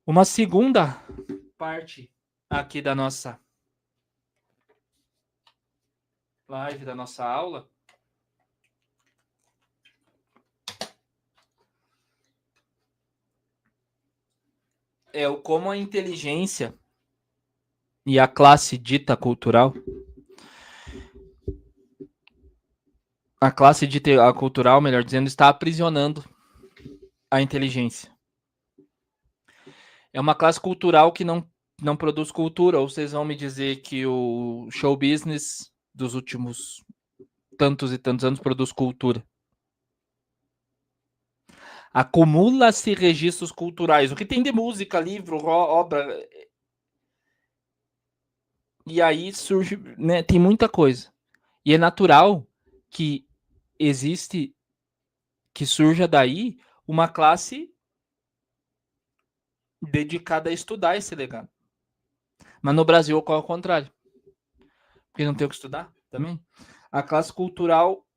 Uma segunda parte aqui da nossa live, da nossa aula, é o como a inteligência e a classe dita cultural, a classe dita cultural, melhor dizendo, está aprisionando a inteligência. É uma classe cultural que não produz cultura, ou vocês vão me dizer que o show business dos últimos tantos e tantos anos produz cultura. Acumula-se registros culturais. O que tem de música, livro, obra. E aí surge, né? Tem muita coisa. E é natural que existe, que surja daí uma classe dedicada a estudar esse legado. Mas no Brasil ocorre ao contrário. Porque não tem o que estudar também. A classe cultural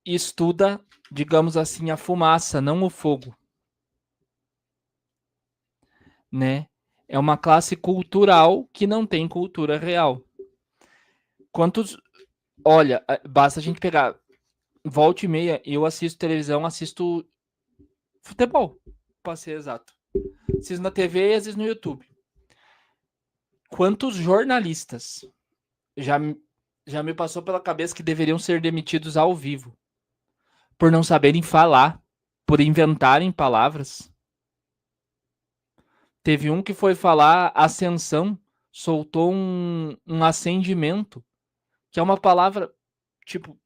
estuda, digamos assim, a fumaça, não o fogo, né? É uma classe cultural que não tem cultura real. Quantos, olha, basta a gente pegar, volta e meia, eu assisto televisão, assisto futebol, para ser exato. Assisto na TV e às vezes no YouTube. Quantos jornalistas já, já me passou pela cabeça que deveriam ser demitidos ao vivo por não saberem falar, por inventarem palavras? Teve um que foi falar ascensão, soltou um acendimento, que é uma palavra tipo,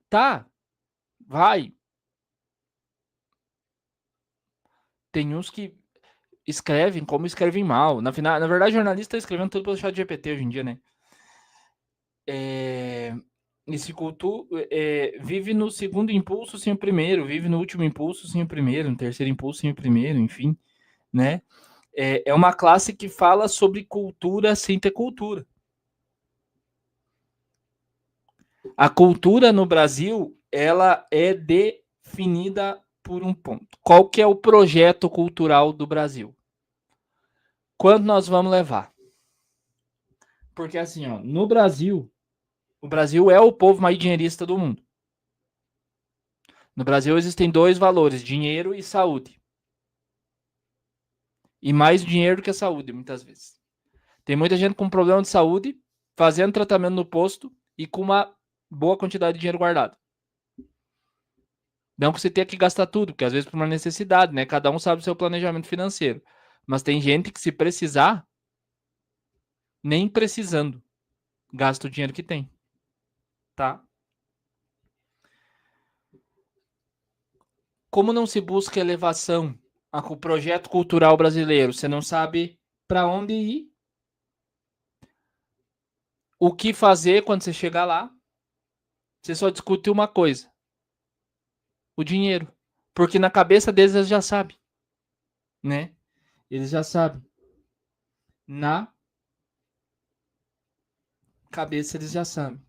tá, vai. Tem uns que escrevem como escrevem mal. Na verdade, jornalista está escrevendo tudo pelo chat GPT hoje em dia, né? Esse culto vive no segundo impulso sem o primeiro, vive no último impulso sem o primeiro, no terceiro impulso sem o primeiro, enfim, né? É uma classe que fala sobre cultura sem ter cultura. A cultura no Brasil, ela é definida por um ponto. Qual que é o projeto cultural do Brasil? Quanto nós vamos levar? Porque assim, ó, no Brasil, o Brasil é o povo mais dinheirista do mundo. No Brasil existem dois valores, dinheiro e saúde. E mais dinheiro que a saúde, muitas vezes. Tem muita gente com problema de saúde, fazendo tratamento no posto e com uma boa quantidade de dinheiro guardado. Não que você tenha que gastar tudo, porque às vezes por uma necessidade, né? Cada um sabe o seu planejamento financeiro. Mas tem gente que, se precisar, nem precisando, gasta o dinheiro que tem. Tá? Como não se busca elevação com o projeto cultural brasileiro? Você não sabe para onde ir, o que fazer quando você chegar lá. Você só discute uma coisa: o dinheiro. Porque na cabeça deles eles já sabem, né? Eles já sabem. Na cabeça eles já sabem.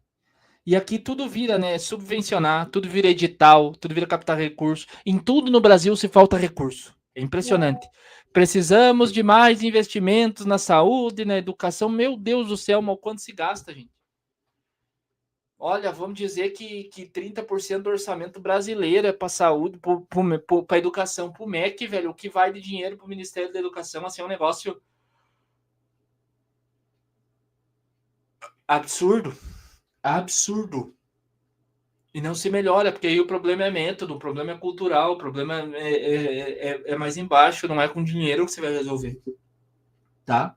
E aqui tudo vira, né? Subvencionar, tudo vira edital, tudo vira captar recurso. Em tudo no Brasil se falta recurso. É impressionante. Precisamos de mais investimentos na saúde, na educação. Meu Deus do céu, mal quanto se gasta, gente. Olha, vamos dizer que 30% do orçamento brasileiro é para saúde, para educação, para o MEC, velho. O que vai de dinheiro para o Ministério da Educação, assim, é um negócio absurdo. Absurdo. E não se melhora, porque aí o problema é método, o problema é cultural, o problema é mais embaixo, não é com dinheiro que você vai resolver. Tá?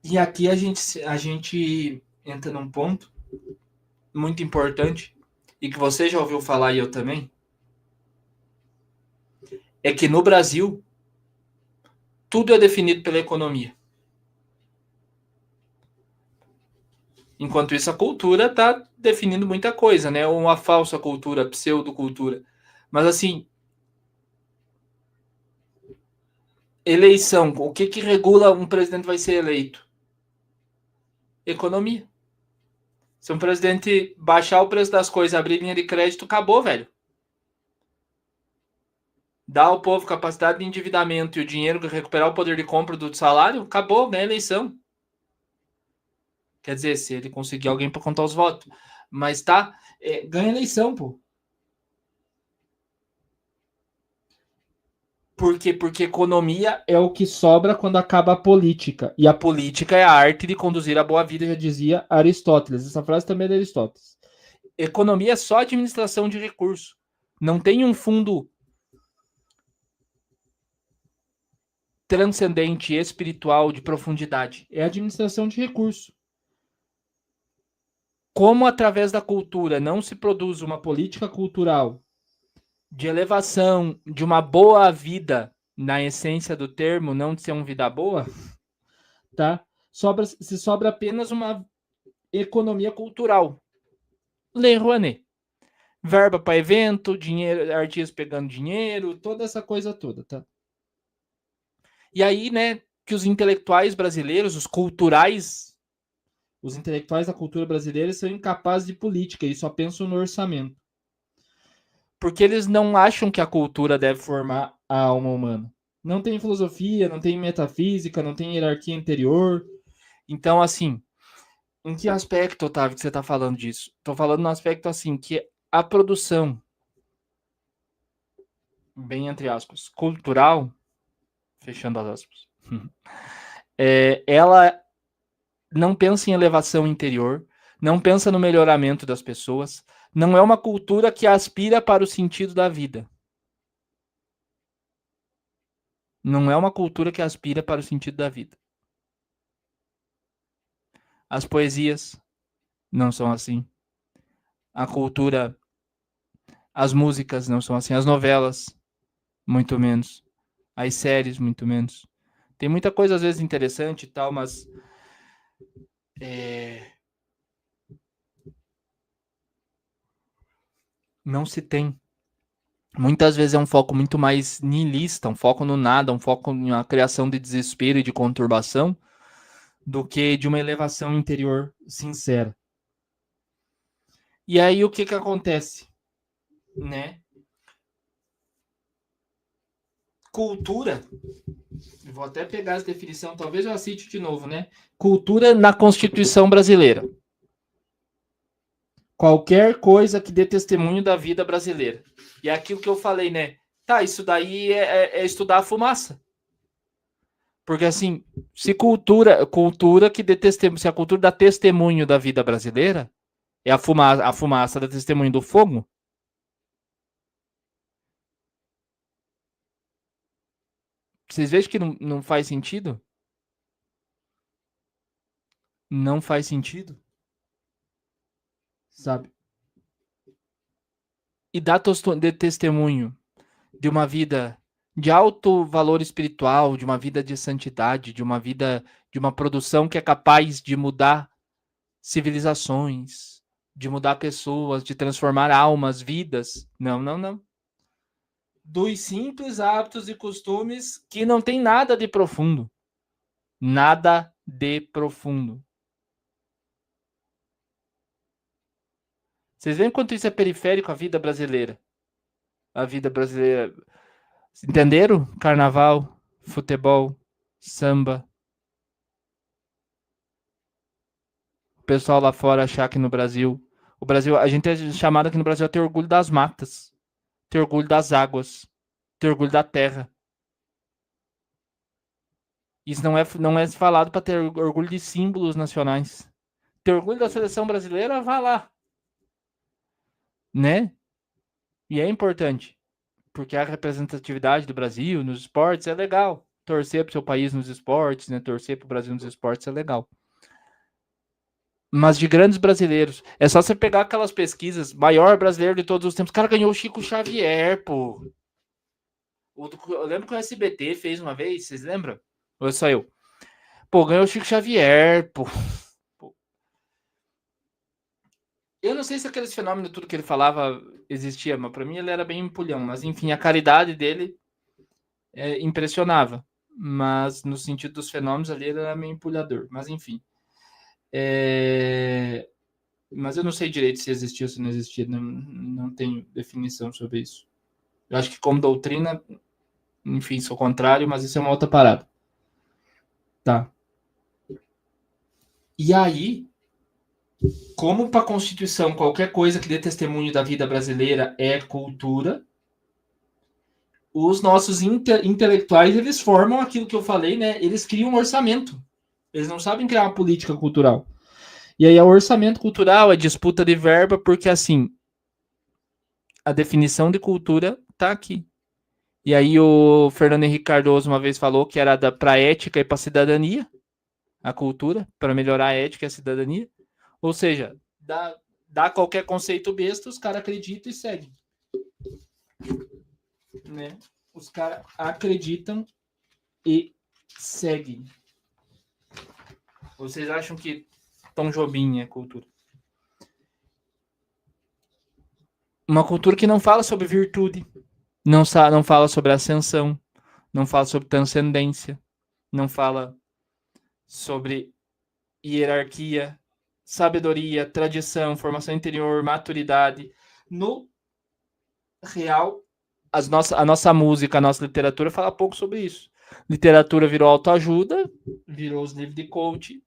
E aqui a gente entra num ponto muito importante, e que você já ouviu falar e eu também, é que no Brasil tudo é definido pela economia. Enquanto isso, a cultura está definindo muita coisa, né? Uma falsa cultura, pseudocultura. Mas assim, eleição, o que regula um presidente vai ser eleito? Economia. Se um presidente baixar o preço das coisas, abrir linha de crédito, acabou, velho. dá ao povo capacidade de endividamento e o dinheiro recuperar o poder de compra do salário, acabou, ganha eleição. Quer dizer, se ele conseguir alguém para contar os votos. Mas tá, ganha eleição, pô. Por quê? Porque economia é o que sobra quando acaba a política. E a política é a arte de conduzir a boa vida, já dizia Aristóteles. Essa frase também é de Aristóteles. Economia é só administração de recursos. Não tem um fundo transcendente, espiritual, de profundidade. É administração de recursos. Como através da cultura não se produz uma política cultural de elevação de uma boa vida, na essência do termo, não de ser uma vida boa, tá? Se sobra apenas uma economia cultural. Lei Rouanet. Verba para evento, dinheiro, artistas pegando dinheiro, toda essa coisa toda, tá? E aí, né, que os intelectuais brasileiros, os intelectuais da cultura brasileira são incapazes de política, eles só pensam no orçamento. Porque eles não acham que a cultura deve formar a alma humana. Não tem filosofia, não tem metafísica, não tem hierarquia interior. Então, assim, em que aspecto, Otávio, que você está falando disso? Estou falando no aspecto, assim, que a produção, bem entre aspas, cultural, fechando as aspas, ela não pensa em elevação interior, não pensa no melhoramento das pessoas, não é uma cultura que aspira para o sentido da vida. Não é uma cultura que aspira para o sentido da vida. As poesias não são assim. A cultura, as músicas não são assim. As novelas, muito menos. As séries, muito menos. Tem muita coisa, às vezes, interessante e tal, mas não se tem. Muitas vezes é um foco muito mais niilista, um foco no nada, um foco na criação de desespero e de conturbação, do que de uma elevação interior sincera. E aí o que que acontece, né? Cultura, vou até pegar essa definição, talvez eu cite de novo, né? Cultura na Constituição brasileira. Qualquer coisa que dê testemunho da vida brasileira. E é aquilo que eu falei, né? Tá, isso daí é estudar a fumaça. Porque assim, se cultura que dê testemunho, se a cultura dá testemunho da vida brasileira, é a fumaça dá testemunho do fogo. Vocês vejam que não faz sentido? Não faz sentido, sabe? E dá de testemunho de uma vida de alto valor espiritual, de uma vida de santidade, de uma vida, de uma produção que é capaz de mudar civilizações, de mudar pessoas, de transformar almas, vidas. Não, não, não. Dos simples hábitos e costumes que não tem nada de profundo. Nada de profundo. Vocês veem quanto isso é periférico à vida brasileira? A vida brasileira. Entenderam? Carnaval, futebol, samba. O pessoal lá fora achar que no Brasil. O Brasil, a gente é chamado aqui no Brasil a ter orgulho das matas, ter orgulho das águas, ter orgulho da terra. Isso não é falado para ter orgulho de símbolos nacionais. Ter orgulho da seleção brasileira, vá lá. Né? E é importante, porque a representatividade do Brasil nos esportes é legal. Torcer para o seu país nos esportes, né? Torcer para o Brasil nos esportes é legal. Mas de grandes brasileiros. É só você pegar aquelas pesquisas, maior brasileiro de todos os tempos. O cara ganhou o Chico Xavier, pô. Eu lembro que o SBT fez uma vez, vocês lembram? Ou só eu? Pô, ganhou o Chico Xavier, pô. Eu não sei se aqueles fenômenos, tudo que ele falava existia, mas pra mim ele era bem empulhão. Mas enfim, a caridade dele impressionava. Mas no sentido dos fenômenos ali, ele era meio empulhador. Mas enfim. Mas eu não sei direito se existia ou se não existia. Não tenho definição sobre isso. Eu acho que como doutrina, enfim, sou contrário, mas isso é uma outra parada. Tá. E aí, como para a Constituição, qualquer coisa que dê testemunho da vida brasileira é cultura, os nossos intelectuais, eles formam aquilo que eu falei, né? Eles criam um orçamento. Eles não sabem criar uma política cultural. E aí, o orçamento cultural é disputa de verba, porque, assim, a definição de cultura tá aqui. E aí, o Fernando Henrique Cardoso uma vez falou que era para ética e para cidadania, a cultura, para melhorar a ética e a cidadania. Ou seja, dá qualquer conceito besta, os caras acreditam e seguem. Né? Os caras acreditam e seguem. Vocês acham que Tom Jobim é cultura? Uma cultura que não fala sobre virtude, não fala sobre ascensão, não fala sobre transcendência, não fala sobre hierarquia, sabedoria, tradição, formação interior, maturidade. No real, a nossa música, a nossa literatura fala pouco sobre isso. Literatura virou autoajuda, virou os livros de coach,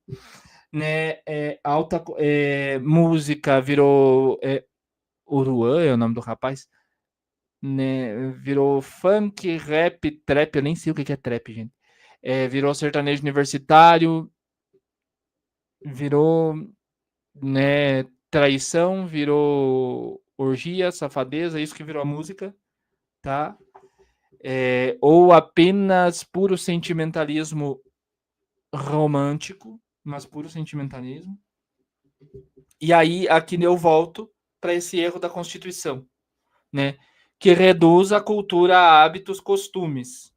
né? Música virou Uruan, é o nome do rapaz, né? Virou funk, rap, trap, eu nem sei o que é trap, gente. Virou sertanejo universitário, virou, né, traição, virou orgia, safadeza, isso que virou a música, tá? Ou apenas puro sentimentalismo romântico, mas puro sentimentalismo. E aí, aqui eu volto para esse erro da Constituição, né? Que reduz a cultura a hábitos, costumes.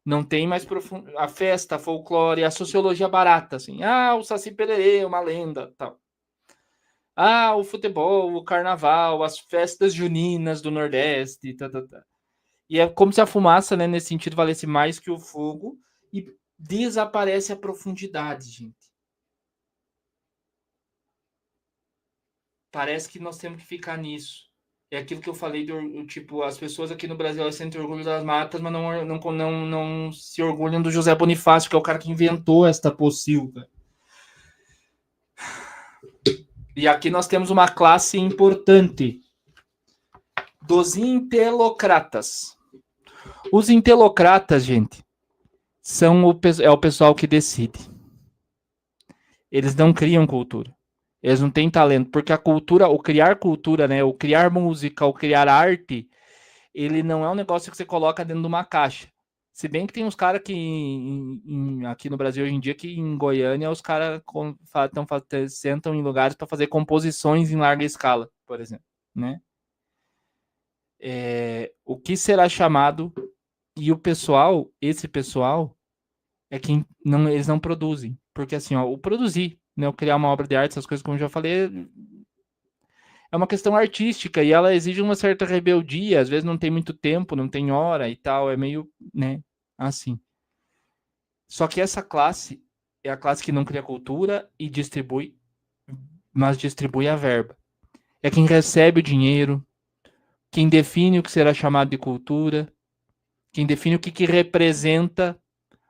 Não tem mais a festa, a folclore, a sociologia barata, assim. O Saci Pererê é uma lenda, tal. O futebol, o carnaval, as festas juninas do Nordeste, tá. E é como se a fumaça, né, nesse sentido, valesse mais que o fogo e desaparece a profundidade, gente. Parece que nós temos que ficar nisso. É aquilo que eu falei do tipo, as pessoas aqui no Brasil elas sentem orgulho das matas, mas não se orgulham do José Bonifácio, que é o cara que inventou esta pocilga. E aqui nós temos uma classe importante dos intelocratas. Os intelocratas, gente, é o pessoal que decide. Eles não criam cultura. Eles não têm talento, porque a cultura, o criar cultura, né, o criar música, o criar arte, ele não é um negócio que você coloca dentro de uma caixa. Se bem que tem uns caras que aqui no Brasil hoje em dia, que em Goiânia, os caras sentam em lugares para fazer composições em larga escala, por exemplo, né? O que será chamado, e o pessoal, esse pessoal, é quem eles não produzem. Porque assim, o produzir, né, o criar uma obra de arte, essas coisas, como eu já falei, é uma questão artística e ela exige uma certa rebeldia, às vezes não tem muito tempo, não tem hora e tal, é meio, né, assim. Só que essa classe é a classe que não cria cultura e distribui, mas distribui a verba. É quem recebe o dinheiro, quem define o que será chamado de cultura, quem define o que representa,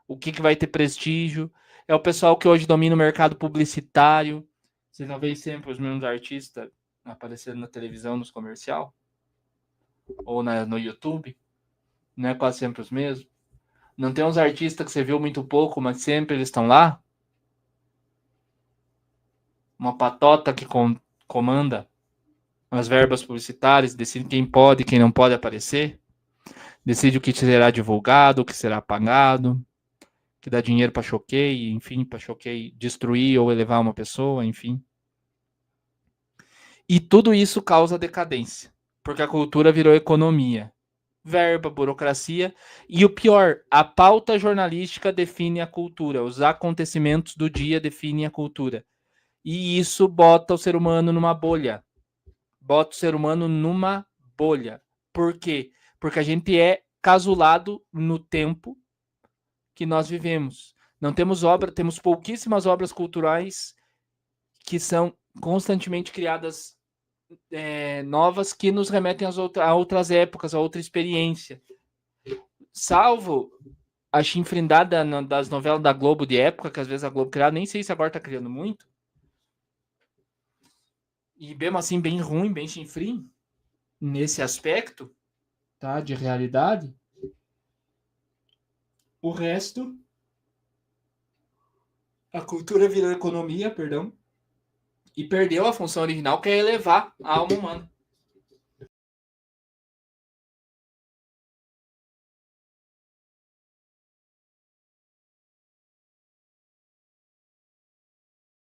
o que vai ter prestígio. É o pessoal que hoje domina o mercado publicitário. Você não vê sempre os mesmos artistas aparecendo na televisão, nos comercial? Ou no YouTube? Não é quase sempre os mesmos? Não tem uns artistas que você viu muito pouco, mas sempre eles estão lá? Uma patota que comanda as verbas publicitárias, decide quem pode e quem não pode aparecer, decide o que será divulgado, o que será apagado, que dá dinheiro para choqueio, enfim, para choqueio destruir ou elevar uma pessoa, enfim. E tudo isso causa decadência, porque a cultura virou economia. Verba, burocracia e o pior, a pauta jornalística define a cultura, os acontecimentos do dia definem a cultura. E isso bota o ser humano numa bolha. Bota o ser humano numa bolha. Por quê? Porque a gente é casulado no tempo que nós vivemos. Não temos temos pouquíssimas obras culturais que são constantemente criadas novas que nos remetem a outras épocas, a outra experiência. Salvo a chifrindada das novelas da Globo de época, que às vezes a Globo criava, nem sei se agora tá criando muito. E mesmo assim, bem ruim, bem chinfrim, nesse aspecto, tá? De realidade. O resto, a cultura virou economia, perdão, e perdeu a função original, que é elevar a alma humana.